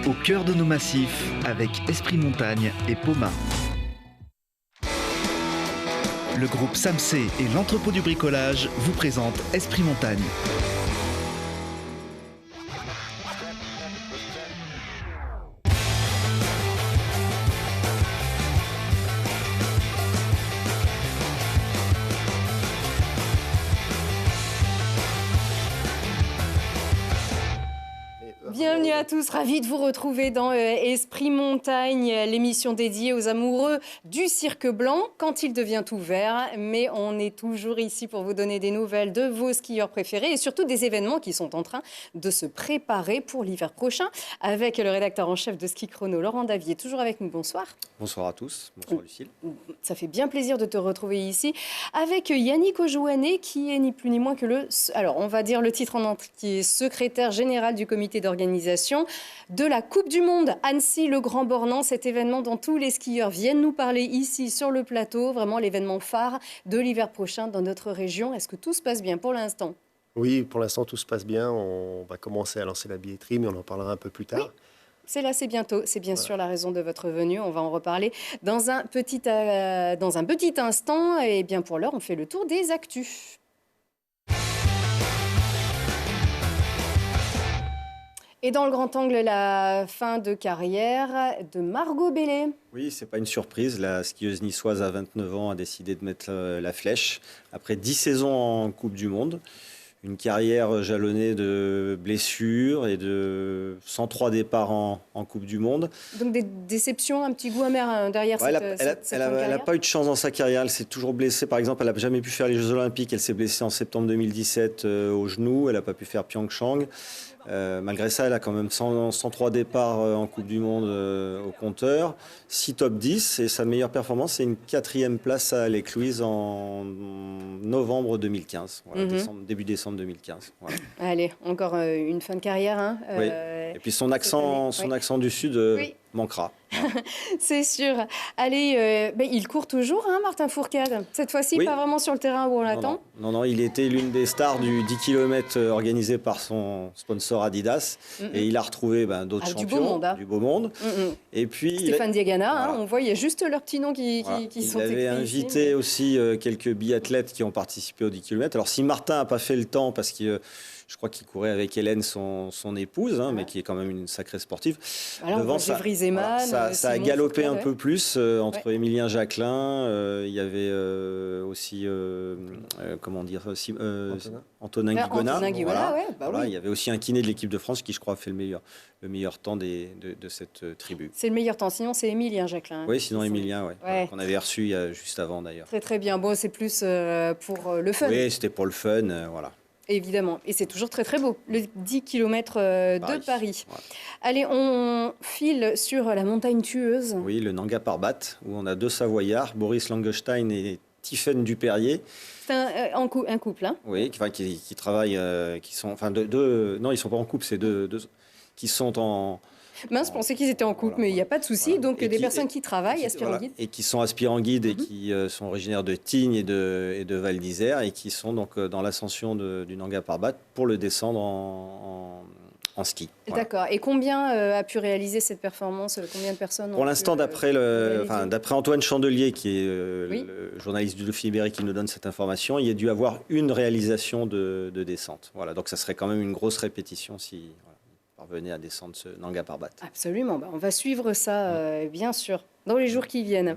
au cœur de nos massifs avec Esprit Montagne et Poma. Le groupe Samsé et l'entrepôt du bricolage vous présentent Esprit Montagne. Bienvenue à tous, ravi de vous retrouver dans Esprit Montagne, l'émission dédiée aux amoureux du cirque blanc quand il devient tout vert. Mais on est toujours ici pour vous donner des nouvelles de vos skieurs préférés et surtout des événements qui sont en train de se préparer pour l'hiver prochain. Avec le rédacteur en chef de Ski Chrono, Laurent Davier, toujours avec nous. Bonsoir. Bonsoir à tous, bonsoir Lucille. Ça fait bien plaisir de te retrouver ici avec Yannick Ojouanet qui est ni plus ni moins que on va dire le titre en entier, secrétaire général du comité d'organisation de la Coupe du Monde Annecy-le-Grand-Bornand, cet événement dont tous les skieurs viennent nous parler ici sur le plateau, vraiment l'événement phare de l'hiver prochain dans notre région. Est-ce que tout se passe bien pour l'instant ? Oui, pour l'instant tout se passe bien. On va commencer à lancer la billetterie, mais on en parlera un peu plus tard. Oui. C'est là, c'est bientôt. C'est bien sûr la raison de votre venue. On va en reparler dans un petit instant. Et bien pour l'heure, on fait le tour des actus. Et dans le grand angle, la fin de carrière de Margot Bellet. Oui, c'est pas une surprise. La skieuse niçoise à 29 ans a décidé de mettre la flèche après 10 saisons en Coupe du Monde. Une carrière jalonnée de blessures et de 103 départs en Coupe du Monde. Donc des déceptions, un petit goût amer derrière cette Elle n'a pas eu de chance dans sa carrière. Elle s'est toujours blessée. Par exemple, elle n'a jamais pu faire les Jeux Olympiques. Elle s'est blessée en septembre 2017 au genou. Elle n'a pas pu faire Pyeongchang. Malgré ça, elle a quand même 103 départs en Coupe du Monde au compteur, 6 top 10 et sa meilleure performance, c'est une 4e place à Lake Louise en novembre 2015, début décembre 2015. Voilà. Allez, encore une fin de carrière. Hein, oui. Et puis son accent du Sud manquera. C'est sûr. Allez, il court toujours, hein, Martin Fourcade. Cette fois-ci, pas vraiment sur le terrain où on l'attend. Non, il était l'une des stars du 10 km organisé par son sponsor Adidas. Et il a retrouvé d'autres champions. Du beau monde. Et puis, Stéphane Diagana, on voit, il y a juste leurs petits noms qui sont écrits. Il avait invité aussi quelques biathlètes qui ont participé au 10 km. Alors, si Martin n'a pas fait le temps, parce que je crois qu'il courait avec Hélène, son épouse, mais qui est quand même une sacrée sportive. Alors, devant, ça a galopé un peu plus entre Émilien Jacquelin. Il y avait aussi, Antonin Guigona. Il y avait aussi un kiné de l'équipe de France qui, je crois, a fait le meilleur temps de cette tribu. C'est le meilleur temps. Sinon, c'est Émilien Jacquelin. Oui, sinon Émilien, qu'on avait reçu juste avant d'ailleurs. Très, très bien. Bon, c'est plus pour le fun. Oui, c'était pour le fun, voilà. Évidemment. Et c'est toujours très, très beau, le 10 km de Paris. Ouais. Allez, on file sur la montagne tueuse. Oui, le Nanga Parbat, où on a 2 Savoyards, Boris Langestein et Tiffaine Dupérier. C'est un couple, hein ? Oui, qui travaillent, qui sont... Enfin, non, ils ne sont pas en couple, c'est deux qui sont en... Mince, je pensais qu'ils étaient en couple, mais il n'y a pas de souci. Donc, des personnes qui travaillent, aspirants guides. Et qui sont aspirants guides et qui sont originaires de Tignes et de Val d'Isère et qui sont donc dans l'ascension du Nanga Parbat pour le descendre en ski. Voilà. D'accord. Et combien a pu réaliser cette performance ? Combien de personnes pour l'instant, d'après Antoine Chandelier, qui est le journaliste du Dauphiné Libéré qui nous donne cette information, il y a dû avoir une réalisation de descente. Voilà. Donc, ça serait quand même une grosse répétition si... parvenez à descendre ce Nanga Parbat. Absolument, on va suivre ça, bien sûr, dans les jours qui viennent.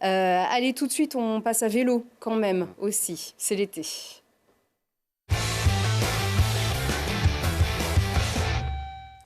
Allez, tout de suite, on passe à vélo, quand même, aussi. C'est l'été.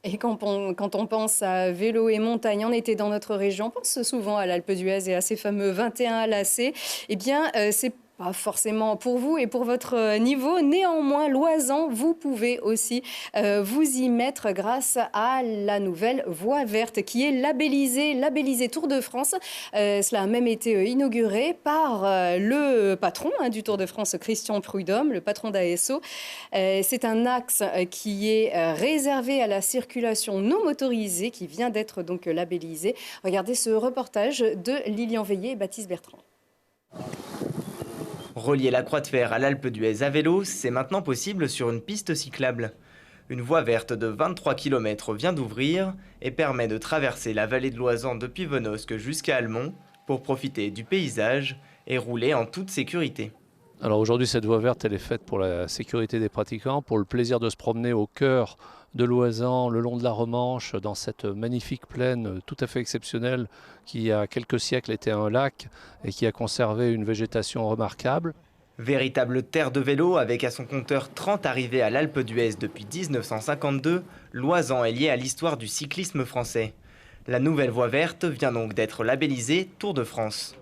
Et quand on pense à vélo et montagne en été dans notre région, on pense souvent à l'Alpe d'Huez et à ces fameux 21 lacets. Eh bien, c'est pas forcément pour vous et pour votre niveau. Néanmoins, Loisan, vous pouvez aussi vous y mettre grâce à la nouvelle voie verte qui est labellisée Tour de France. Cela a même été inauguré par le patron du Tour de France, Christian Prudhomme, le patron d'ASO. C'est un axe qui est réservé à la circulation non motorisée qui vient d'être donc labellisé. Regardez ce reportage de Lilian Veillé et Baptiste Bertrand. Relier la Croix de Fer à l'Alpe d'Huez à vélo, c'est maintenant possible sur une piste cyclable. Une voie verte de 23 km vient d'ouvrir et permet de traverser la vallée de l'Oisans depuis Venosque jusqu'à Almont pour profiter du paysage et rouler en toute sécurité. Alors aujourd'hui, cette voie verte, elle est faite pour la sécurité des pratiquants, pour le plaisir de se promener au cœur de l'Oisan, le long de la Romanche, dans cette magnifique plaine tout à fait exceptionnelle qui, il y a quelques siècles, était un lac et qui a conservé une végétation remarquable. Véritable terre de vélo, avec à son compteur 30 arrivées à l'Alpe d'Huez depuis 1952, l'Oisan est lié à l'histoire du cyclisme français. La nouvelle voie verte vient donc d'être labellisée Tour de France.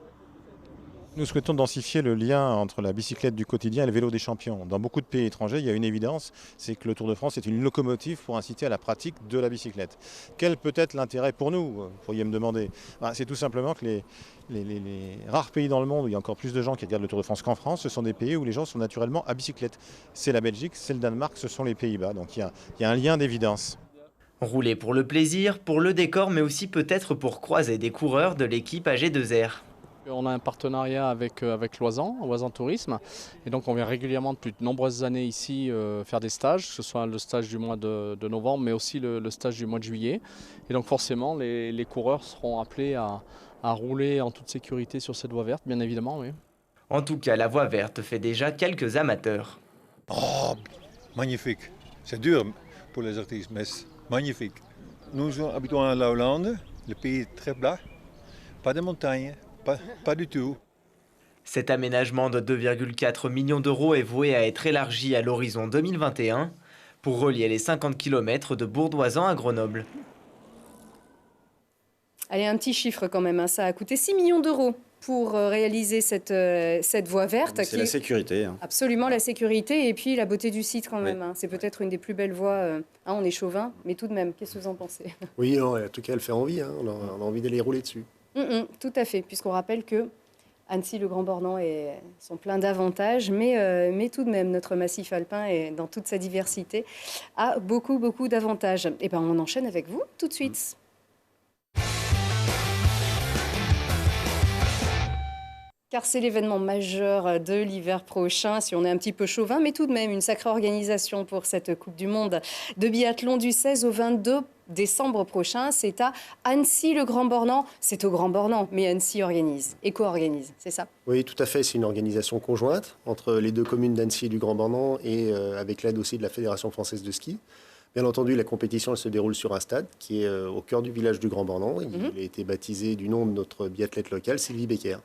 Nous souhaitons densifier le lien entre la bicyclette du quotidien et le vélo des champions. Dans beaucoup de pays étrangers, il y a une évidence, c'est que le Tour de France est une locomotive pour inciter à la pratique de la bicyclette. Quel peut être l'intérêt pour nous, vous pourriez me demander? C'est tout simplement que les rares pays dans le monde où il y a encore plus de gens qui regardent le Tour de France qu'en France, ce sont des pays où les gens sont naturellement à bicyclette. C'est la Belgique, c'est le Danemark, ce sont les Pays-Bas. Donc il y a un lien d'évidence. Rouler pour le plaisir, pour le décor, mais aussi peut-être pour croiser des coureurs de l'équipe AG2R. On a un partenariat avec Oisan Tourisme, et donc on vient régulièrement depuis de nombreuses années ici faire des stages, que ce soit le stage du mois de novembre, mais aussi le stage du mois de juillet. Et donc forcément, les coureurs seront appelés à rouler en toute sécurité sur cette voie verte, bien évidemment. Oui. En tout cas, la voie verte fait déjà quelques amateurs. Oh, magnifique. C'est dur pour les artistes, mais c'est magnifique. Nous sommes habitués à la Hollande, le pays est très plat, pas de montagnes. Pas du tout. Cet aménagement de 2,4 millions d'euros est voué à être élargi à l'horizon 2021 pour relier les 50 km de Bourg-d'Oisans à Grenoble. Allez, un petit chiffre quand même, hein. Ça a coûté 6 millions d'euros pour réaliser cette voie verte. C'est la sécurité. Absolument la sécurité et puis la beauté du site quand même. Hein. C'est peut-être une des plus belles voies. On est chauvin, mais tout de même, qu'est-ce que vous en pensez? Oui, non, en tout cas, elle fait envie. Hein. On a envie d'aller rouler dessus. Tout à fait, puisqu'on rappelle que Annecy, le Grand Bornand sont pleins d'avantages, mais tout de même, notre massif alpin, dans toute sa diversité, a beaucoup d'avantages. Et ben, on enchaîne avec vous tout de suite. Car c'est l'événement majeur de l'hiver prochain, si on est un petit peu chauvin, mais tout de même une sacrée organisation pour cette Coupe du Monde de biathlon du 16 au 22 décembre prochain. C'est à Annecy, le Grand Bornand. C'est au Grand Bornand, mais Annecy organise et co-organise, c'est ça? Oui, tout à fait. C'est une organisation conjointe entre les deux communes d'Annecy et du Grand Bornand et avec l'aide aussi de la Fédération française de ski. Bien entendu, la compétition elle se déroule sur un stade qui est au cœur du village du Grand Bornand. Il a été baptisé du nom de notre biathlète locale, Sylvie Becker.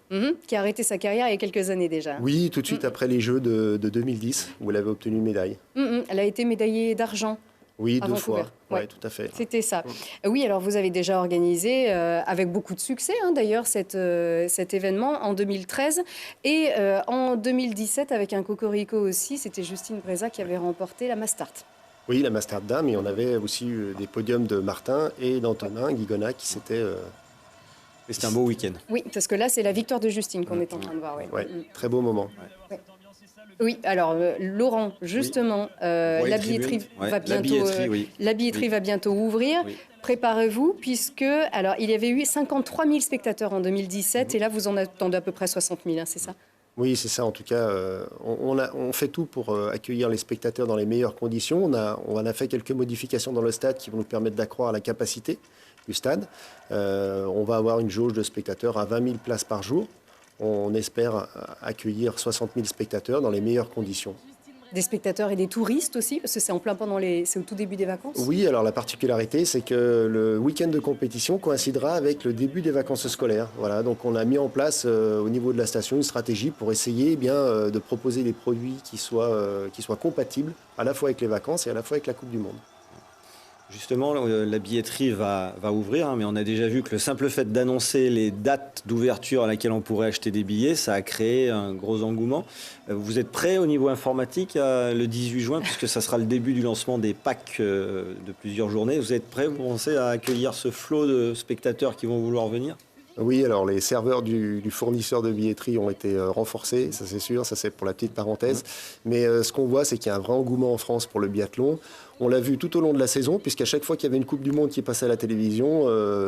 Qui a arrêté sa carrière il y a quelques années déjà. Oui, tout de suite après les Jeux de 2010, où elle avait obtenu une médaille. Elle a été médaillée d'argent. Oui, à 2 Vancouver. fois. Oui, tout à fait. C'était ça. Oui, alors vous avez déjà organisé, avec beaucoup de succès d'ailleurs, cet événement en 2013. Et en 2017, avec un cocorico aussi, c'était Justine Breza qui avait remporté la Mastart. Oui, la Mastart Dame, et on avait aussi eu des podiums de Martin et d'Antonin Guigona qui s'étaient... C'était un beau week-end. Oui, parce que là, c'est la victoire de Justine qu'on est en train de voir. Très beau moment. Oui, alors Laurent, justement, la billetterie va bientôt ouvrir. Oui. Préparez-vous, puisque alors, il y avait eu 53 000 spectateurs en 2017, et là, vous en attendez à peu près 60 000, c'est ça? Oui, c'est ça. En tout cas, on fait tout pour accueillir les spectateurs dans les meilleures conditions. On a fait quelques modifications dans le stade qui vont nous permettre d'accroître la capacité du stade. On va avoir une jauge de spectateurs à 20 000 places par jour. On espère accueillir 60 000 spectateurs dans les meilleures conditions. Des spectateurs et des touristes aussi, parce que c'est en plein c'est au tout début des vacances. Oui, alors la particularité, c'est que le week-end de compétition coïncidera avec le début des vacances scolaires. Voilà, donc on a mis en place au niveau de la station une stratégie pour essayer de proposer des produits qui soient compatibles à la fois avec les vacances et à la fois avec la Coupe du Monde. Justement, la billetterie va ouvrir, mais on a déjà vu que le simple fait d'annoncer les dates d'ouverture à laquelle on pourrait acheter des billets, ça a créé un gros engouement. Vous êtes prêts au niveau informatique le 18 juin, puisque ça sera le début du lancement des packs de plusieurs journées. Vous êtes prêts, vous pensez, à accueillir ce flot de spectateurs qui vont vouloir venir ? Oui, alors les serveurs du fournisseur de billetterie ont été renforcés, ça c'est sûr, ça c'est pour la petite parenthèse. Mais ce qu'on voit, c'est qu'il y a un vrai engouement en France pour le biathlon. On l'a vu tout au long de la saison, puisqu'à chaque fois qu'il y avait une Coupe du Monde qui passait à la télévision,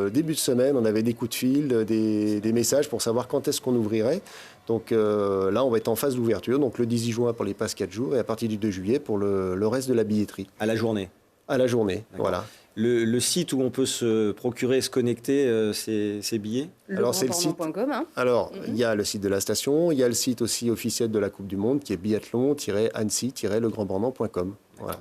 début de semaine, on avait des coups de fil, des messages pour savoir quand est-ce qu'on ouvrirait. Donc là, on va être en phase d'ouverture, donc le 18 juin pour les passes 4 jours et à partir du 2 juillet pour le reste de la billetterie. À la journée ? À la journée, D'accord. voilà. Le site où on peut se procurer, se connecter, ces billets? Alors, c'est le site. Hein. Alors, il y a le site de la station, il y a le site aussi officiel de la Coupe du Monde qui est biathlon-annecy-legrandbornand.com. Voilà.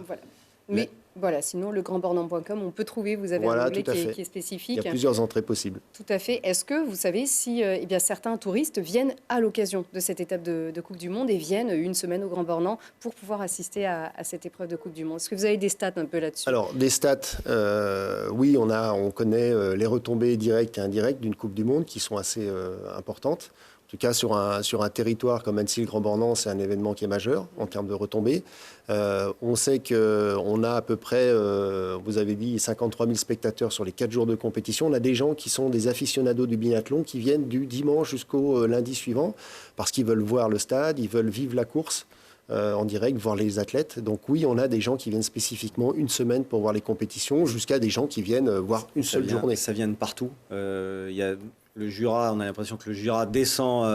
Mais voilà, sinon, legrandbornand.com, on peut trouver, vous avez un onglet qui est spécifique. Il y a plusieurs entrées possibles. Tout à fait. Est-ce que vous savez si eh bien, certains touristes viennent à l'occasion de cette étape de Coupe du Monde et viennent une semaine au Grand Bornand pour pouvoir assister à cette épreuve de Coupe du Monde? Est-ce que vous avez des stats un peu là-dessus? Alors, des stats, oui, on connaît les retombées directes et indirectes d'une Coupe du Monde qui sont assez importantes. En tout cas, sur un territoire comme Annecy-le-Grand Bornand, c'est un événement qui est majeur en termes de retombées. On sait qu'on a à peu près, vous avez dit, 53 000 spectateurs sur les 4 jours de compétition. On a des gens qui sont des aficionados du biathlon qui viennent du dimanche jusqu'au lundi suivant parce qu'ils veulent voir le stade, ils veulent vivre la course en direct, voir les athlètes. Donc oui, on a des gens qui viennent spécifiquement une semaine pour voir les compétitions, jusqu'à des gens qui viennent voir une seule journée. Ça vient de partout. Il y a le Jura, on a l'impression que le Jura descend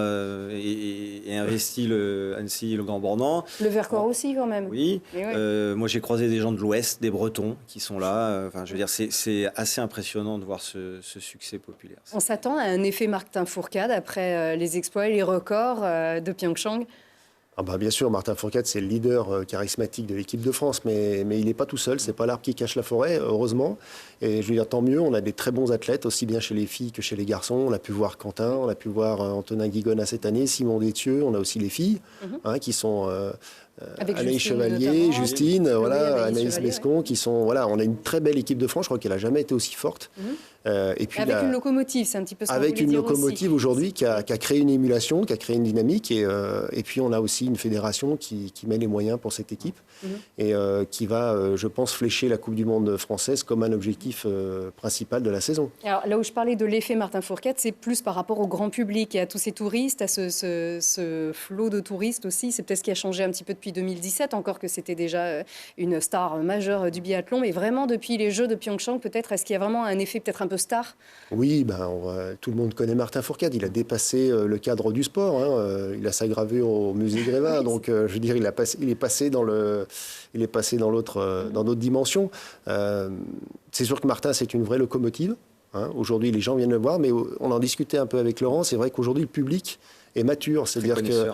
et investit Annecy et le Grand Bornand. Le Vercors aussi, quand même. Oui. Ouais. Moi, j'ai croisé des gens de l'Ouest, des Bretons, qui sont là. Enfin, je veux dire, c'est assez impressionnant de voir ce succès populaire. On s'attend à un effet Martin Fourcade après les exploits et les records de Pyeongchang. Ah bah bien sûr, Martin Fourcade, c'est le leader charismatique de l'équipe de France, mais il n'est pas tout seul, c'est pas l'arbre qui cache la forêt, heureusement. Et je veux dire, tant mieux, on a des très bons athlètes, aussi bien chez les filles que chez les garçons. On a pu voir Quentin, on a pu voir Antonin Guigonna cette année, Simon Détieux, on a aussi les filles qui sont... Anaïs Chevalier, Justine, Anaïs Bescon, qui sont... Voilà, on a une très belle équipe de France, je crois qu'elle n'a jamais été aussi forte. Et puis avec une locomotive, c'est un petit peu ce qu'on avec une dire locomotive aussi. Aujourd'hui qui a créé une émulation, qui a créé une dynamique. Et puis on a aussi une fédération qui met les moyens pour cette équipe et qui va, je pense, flécher la Coupe du Monde française comme un objectif principal de la saison. Alors là où je parlais de l'effet Martin Fourcade, c'est plus par rapport au grand public et à tous ces touristes, à ce flot de touristes aussi. C'est peut-être ce qui a changé un petit peu depuis 2017, encore que c'était déjà une star majeure du biathlon. Mais vraiment, depuis les Jeux de Pyeongchang, peut-être, est-ce qu'il y a vraiment un effet peut-être un peu star? Oui, tout le monde connaît Martin Fourcade. Il a dépassé le cadre du sport. Il a sa gravure au musée Grévin. Donc, je veux dire, il est passé dans d'autres dimensions. C'est sûr que Martin, c'est une vraie locomotive. Aujourd'hui, les gens viennent le voir, mais on en discutait un peu avec Laurent. C'est vrai qu'aujourd'hui, le public est mature. C'est-à-dire que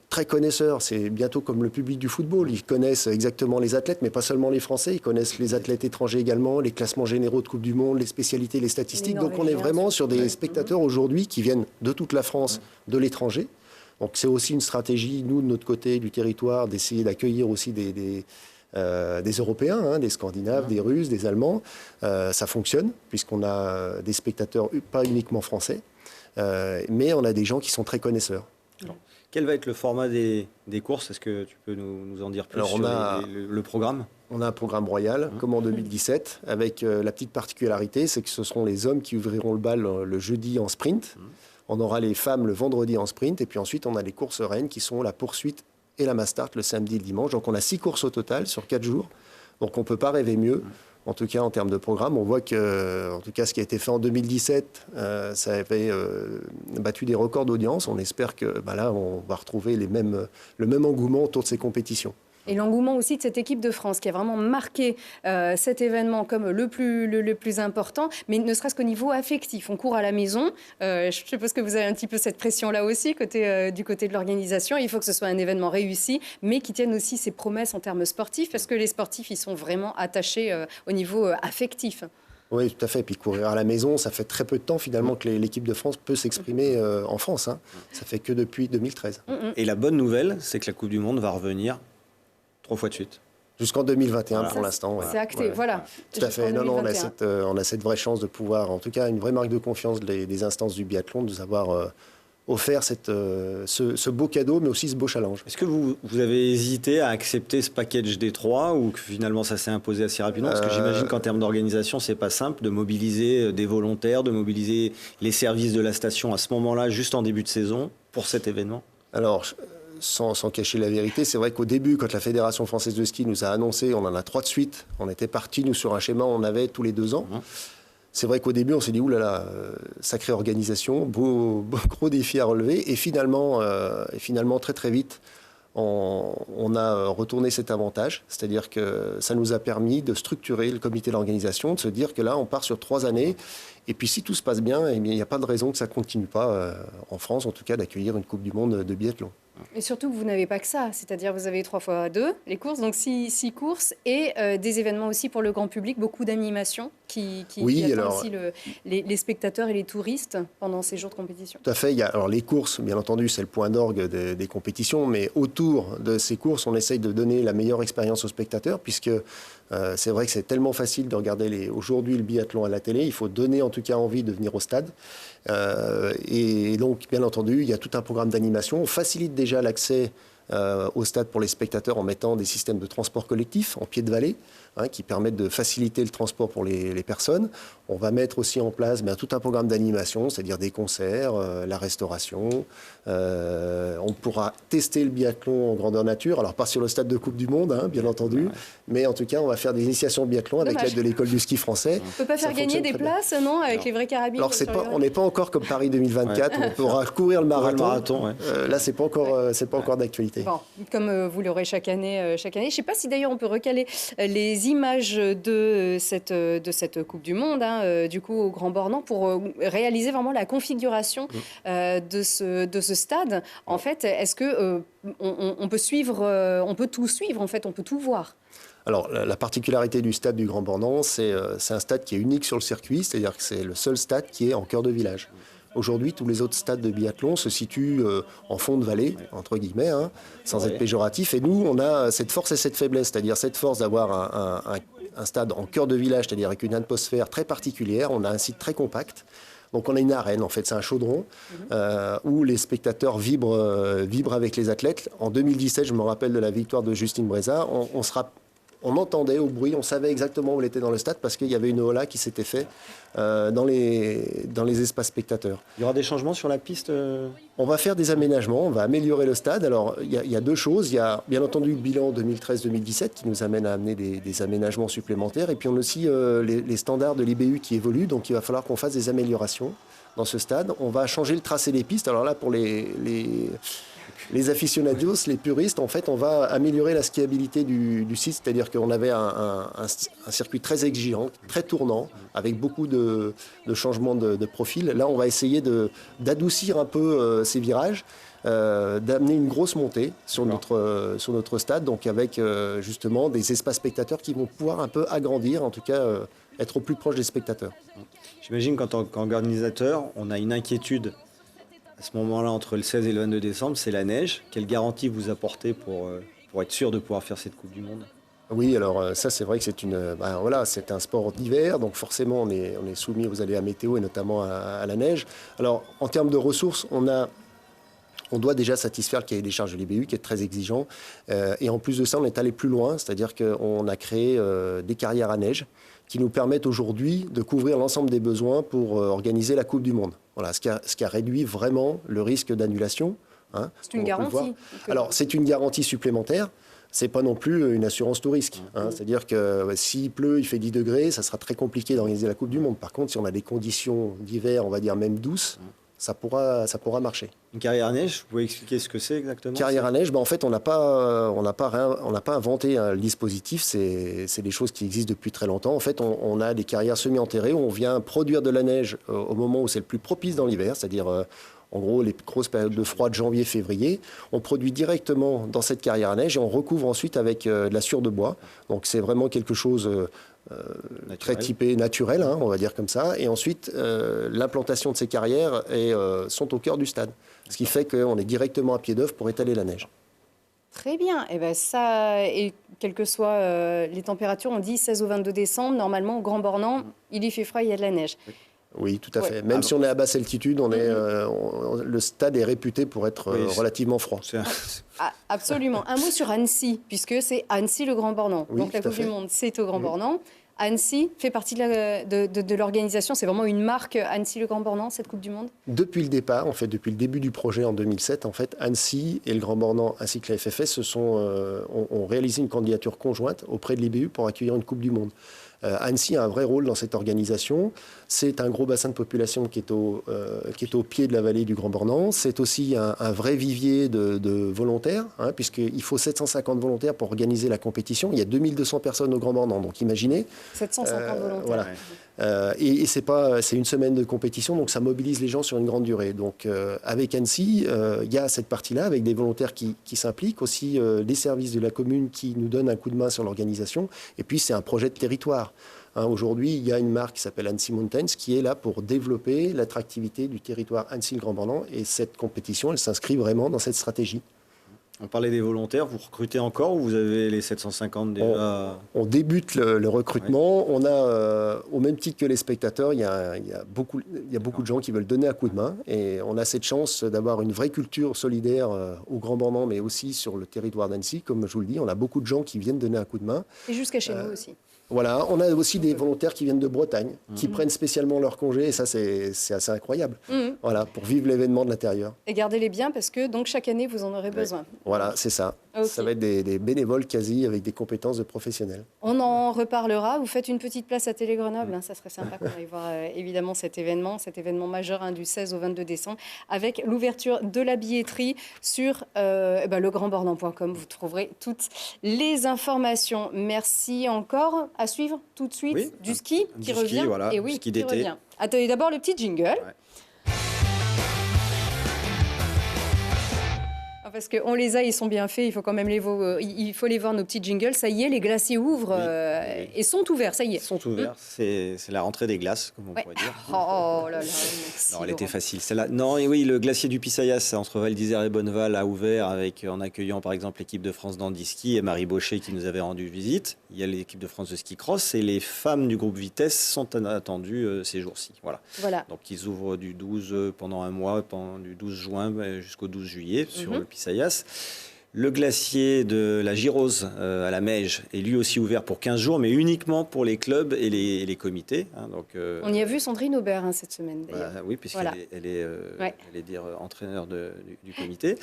très connaisseurs, c'est bientôt comme le public du football. Ils connaissent exactement les athlètes, mais pas seulement les Français. Ils connaissent les athlètes étrangers également, les classements généraux de Coupe du Monde, les spécialités, les statistiques. Donc on est vraiment sur des spectateurs aujourd'hui qui viennent de toute la France, de l'étranger. Donc c'est aussi une stratégie, nous, de notre côté du territoire, d'essayer d'accueillir aussi des Européens, des Scandinaves, des Russes, des Allemands. Ça fonctionne, puisqu'on a des spectateurs pas uniquement français, mais on a des gens qui sont très connaisseurs. Alors, quel va être le format des courses? Est-ce que tu peux nous en dire plus sur le programme? On a un programme royal, comme en 2017, avec la petite particularité, c'est que ce seront les hommes qui ouvriront le bal le jeudi en sprint. On aura les femmes le vendredi en sprint, et puis ensuite on a les courses reines qui sont la poursuite et la mass start le samedi et le dimanche. Donc on a 6 courses au total sur 4 jours. Donc on ne peut pas rêver mieux. En tout cas, en termes de programme, on voit que, en tout cas, ce qui a été fait en 2017, ça avait battu des records d'audience. On espère que là, on va retrouver le même engouement autour de ces compétitions. Et l'engouement aussi de cette équipe de France qui a vraiment marqué cet événement comme le plus important, mais ne serait-ce qu'au niveau affectif. On court à la maison. Je suppose que vous avez un petit peu cette pression-là aussi du côté de l'organisation. Il faut que ce soit un événement réussi, mais qui tienne aussi ses promesses en termes sportifs, parce que les sportifs, ils sont vraiment attachés au niveau affectif. Oui, tout à fait. Puis courir à la maison, ça fait très peu de temps finalement que l'équipe de France peut s'exprimer en France. Ça fait que depuis 2013. Et la bonne nouvelle, c'est que la Coupe du Monde va revenir 3 fois de suite. Jusqu'en 2021 pour l'instant. C'est acté, voilà. Tout à fait. Non, on a cette vraie chance de pouvoir, en tout cas, une vraie marque de confiance des instances du biathlon, de nous avoir offert ce beau cadeau, mais aussi ce beau challenge. Est-ce que vous avez hésité à accepter ce package des 3 ou que finalement ça s'est imposé assez rapidement? Parce que j'imagine qu'en termes d'organisation, c'est pas simple de mobiliser des volontaires, de mobiliser les services de la station à ce moment-là, juste en début de saison, pour cet événement. Alors, sans cacher la vérité, c'est vrai qu'au début, quand la Fédération française de ski nous a annoncé, on en a 3 de suite, on était partis, nous, sur un schéma, on avait tous les 2 ans. C'est vrai qu'au début, on s'est dit, oulala, sacrée organisation, gros défi à relever. Et finalement, très très vite, on a retourné cet avantage, c'est-à-dire que ça nous a permis de structurer le comité d'organisation, de se dire que là, on part sur 3 années. Et puis, si tout se passe bien, il n'y a pas de raison que ça ne continue pas, en France, en tout cas, d'accueillir une Coupe du Monde de biathlon. Et surtout, vous n'avez pas que ça. C'est-à-dire, vous avez 3x2 les courses, donc 6 courses, et des événements aussi pour le grand public, beaucoup d'animations qui attendent aussi les spectateurs et les touristes pendant ces jours de compétition. Tout à fait. Alors, les courses, bien entendu, c'est le point d'orgue des compétitions, mais autour de ces courses, on essaye de donner la meilleure expérience aux spectateurs, puisque c'est vrai que c'est tellement facile de regarder aujourd'hui le biathlon à la télé. Il faut donner en tout cas envie de venir au stade. Et donc, bien entendu, il y a tout un programme d'animation. On facilite déjà l'accès au stade pour les spectateurs en mettant des systèmes de transport collectif en pied de vallée, qui permettent de faciliter le transport pour les personnes. On va mettre aussi en place tout un programme d'animation, c'est-à-dire des concerts, la restauration. On pourra tester le biathlon en grandeur nature. Alors, pas sur le stade de Coupe du Monde, bien entendu, mais en tout cas, on va faire des initiations biathlon avec l'aide de l'école du ski français. On ne peut pas faire gagner des places, non, avec les vrais carabines. Alors, on n'est pas encore comme Paris 2024, où on pourra courir le marathon. Là, c'est pas encore d'actualité. Bon, comme vous l'aurez chaque année. Je ne sais pas si d'ailleurs on peut recaler les images de cette Coupe du Monde, du coup au Grand Bornand, pour réaliser vraiment la configuration de ce stade. En fait, est-ce que on peut suivre, on peut tout suivre, en fait, on peut tout voir? Alors, la particularité du stade du Grand Bornand, c'est un stade qui est unique sur le circuit, c'est-à-dire que c'est le seul stade qui est en cœur de village. Aujourd'hui, tous les autres stades de biathlon se situent en fond de vallée, entre guillemets, sans être péjoratif. Et nous, on a cette force et cette faiblesse, c'est-à-dire cette force d'avoir un stade en cœur de village, c'est-à-dire avec une atmosphère très particulière. On a un site très compact. Donc on a une arène, en fait, c'est un chaudron où les spectateurs vibrent avec les athlètes. En 2017, je me rappelle de la victoire de Justine Breza, on entendait au bruit, on savait exactement où elle était dans le stade parce qu'il y avait une hola qui s'était faite dans les espaces spectateurs. Il y aura des changements sur la piste On va faire des aménagements, on va améliorer le stade. Alors, il y a 2 choses. Il y a bien entendu le bilan 2013-2017 qui nous amène à amener des aménagements supplémentaires. Et puis, on a aussi les standards de l'IBU qui évoluent. Donc, il va falloir qu'on fasse des améliorations dans ce stade. On va changer le tracé des pistes. Alors là, pour les aficionados, les puristes, en fait, on va améliorer la skiabilité du site, c'est-à-dire qu'on avait un circuit très exigeant, très tournant, avec beaucoup de changements de profil. Là, on va essayer d'adoucir un peu ces virages, d'amener une grosse montée sur notre stade, donc avec justement des espaces spectateurs qui vont pouvoir un peu agrandir, en tout cas être au plus proche des spectateurs. J'imagine qu'en tant qu'organisateur, on a une inquiétude à ce moment-là, entre le 16 et le 22 décembre, c'est la neige. Quelle garantie vous apportez pour être sûr de pouvoir faire cette Coupe du Monde? Oui, alors ça, c'est vrai que c'est un sport d'hiver, donc forcément, on est soumis aux aléas météo et notamment à la neige. Alors, en termes de ressources, on doit déjà satisfaire le cahier des charges de l'IBU qui est très exigeant. Et en plus de ça, on est allé plus loin, c'est-à-dire qu'on a créé des carrières à neige qui nous permettent aujourd'hui de couvrir l'ensemble des besoins pour organiser la Coupe du Monde. Voilà, ce qui a réduit vraiment le risque d'annulation. C'est une garantie. Alors, c'est une garantie supplémentaire. C'est pas non plus une assurance tout risque. C'est-à-dire que s'il pleut, il fait 10 degrés, ça sera très compliqué d'organiser la Coupe du Monde. Par contre, si on a des conditions d'hiver, on va dire même douces, ça pourra marcher. Une carrière à neige, vous pouvez expliquer ce que c'est exactement? Carrière à neige, en fait, on n'a pas inventé le dispositif. C'est des choses qui existent depuis très longtemps. En fait, on a des carrières semi-enterrées où on vient produire de la neige au moment où c'est le plus propice dans l'hiver, c'est-à-dire en gros les grosses périodes de froid de janvier-février. On produit directement dans cette carrière à neige et on recouvre ensuite avec de la sciure de bois. Donc c'est vraiment quelque chose très typé naturel, on va dire comme ça. Et ensuite, l'implantation de ces carrières sont au cœur du stade. Ce qui fait qu'on est directement à pied d'œuvre pour étaler la neige. Très bien. Et quelles que soient les températures, on dit 16 au 22 décembre, normalement, au Grand Bornand, il y fait froid, il y a de la neige. Oui, tout à fait. Même si on est à basse altitude, le stade est réputé pour être relativement froid. Absolument. Un mot sur Annecy, puisque c'est Annecy le Grand Bornand. Oui, donc la Coupe du Monde, c'est au Grand Bornand. Annecy fait partie de l'organisation. C'est vraiment une marque Annecy le Grand Bornand, cette Coupe du Monde? Depuis le départ, en fait, depuis le début du projet en 2007, en fait, Annecy et le Grand Bornand ainsi que la FFS ont réalisé une candidature conjointe auprès de l'IBU pour accueillir une Coupe du Monde. Annecy a un vrai rôle dans cette organisation. C'est un gros bassin de population qui est au pied de la vallée du Grand Bornand. C'est aussi un vrai vivier de volontaires, puisqu'il faut 750 volontaires pour organiser la compétition. Il y a 2200 personnes au Grand Bornand, donc imaginez. 750 volontaires. Voilà. Et c'est une semaine de compétition, donc ça mobilise les gens sur une grande durée. Donc avec Annecy, il y a cette partie-là, avec des volontaires qui s'impliquent, aussi des services de la commune qui nous donnent un coup de main sur l'organisation. Et puis c'est un projet de territoire. Aujourd'hui, il y a une marque qui s'appelle Annecy Mountains qui est là pour développer l'attractivité du territoire Annecy-le-Grand Bornand. Et cette compétition, elle s'inscrit vraiment dans cette stratégie. On parlait des volontaires, vous recrutez encore ou vous avez les 750 déjà? On débute le recrutement. On a, au même titre que les spectateurs, il y a beaucoup de gens qui veulent donner un coup de main. Et on a cette chance d'avoir une vraie culture solidaire au Grand Bornand, mais aussi sur le territoire d'Annecy. Comme je vous le dis, on a beaucoup de gens qui viennent donner un coup de main. Et jusqu'à chez nous aussi. Voilà, on a aussi des volontaires qui viennent de Bretagne, qui prennent spécialement leur congé, et ça c'est assez incroyable, voilà, pour vivre l'événement de l'intérieur. Et gardez-les bien parce que donc, chaque année, vous en aurez besoin. Voilà, c'est ça. Okay. Ça va être des bénévoles quasi avec des compétences de professionnels. On en reparlera. Vous faites une petite place à Télé Grenoble. Ça serait sympa qu'on aille voir évidemment cet événement majeur du 16 au 22 décembre, avec l'ouverture de la billetterie sur legrandbornand.com. Vous trouverez toutes les informations. Merci encore. À suivre tout de suite du ski qui revient. Voilà, et oui, ski d'été. Attendez d'abord le petit jingle. Ouais. Parce qu'on les a, ils sont bien faits, il faut quand même il faut les voir, nos petits jingles. Ça y est, les glaciers ouvrent et sont ouverts, ça y est. Ils sont ouverts, c'est la rentrée des glaces, comme on pourrait dire. Oh là là, merci. Non, elle était facile, celle-là. Non, et oui, le glacier du Pisayas, entre Val d'Isère et Bonneval, a ouvert en accueillant par exemple l'équipe de France d'handi-ski et Marie Baucher qui nous avait rendu visite. Il y a l'équipe de France de ski cross et les femmes du groupe Vitesse sont attendues ces jours-ci. Voilà. Donc ils ouvrent du 12 pendant un mois, du 12 juin jusqu'au 12 juillet sur le Pisayas. Le glacier de la Girose à la Meige est lui aussi ouvert pour 15 jours, mais uniquement pour les clubs et les comités. On y a vu Sandrine Aubert cette semaine d'ailleurs. Oui, puisqu'elle est entraîneur du comité.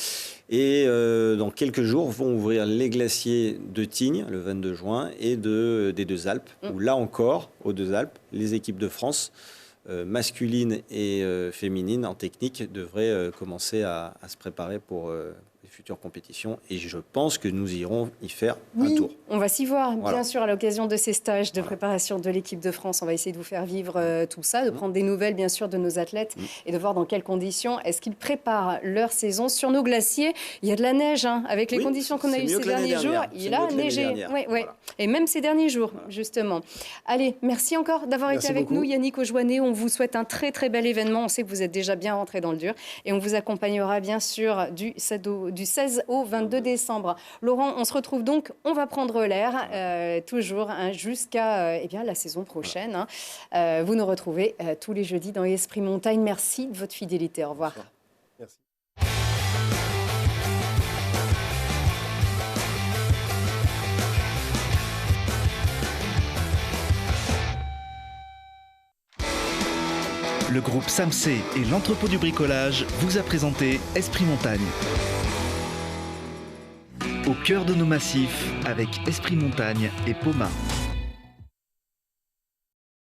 Et dans quelques jours vont ouvrir les glaciers de Tignes le 22 juin et des Deux Alpes, où là encore, aux Deux Alpes, les équipes de France masculines et féminines en technique devraient commencer à se préparer pour les futures compétitions, et je pense que nous irons y faire un tour. On va s'y voir, bien sûr, à l'occasion de ces stages de préparation de l'équipe de France. On va essayer de vous faire vivre tout ça, de prendre des nouvelles, bien sûr, de nos athlètes et de voir dans quelles conditions est-ce qu'ils préparent leur saison sur nos glaciers. Il y a de la neige, avec les conditions qu'on a eues ces derniers jours. Il a neigé, et même ces derniers jours, justement. Allez, merci encore d'avoir été avec nous, Yannick Ojouanet. On vous souhaite un très, très bel événement. On sait que vous êtes déjà bien rentré dans le dur, et on vous accompagnera, bien sûr, du 16 au 22 décembre. Laurent, on se retrouve donc, on va prendre l'air, toujours jusqu'à la saison prochaine. Vous nous retrouvez tous les jeudis dans Esprit Montagne. Merci de votre fidélité. Au revoir. Merci. Le groupe Samsé et l'entrepôt du bricolage vous a présenté Esprit Montagne. Au cœur de nos massifs avec Esprit Montagne et Poma.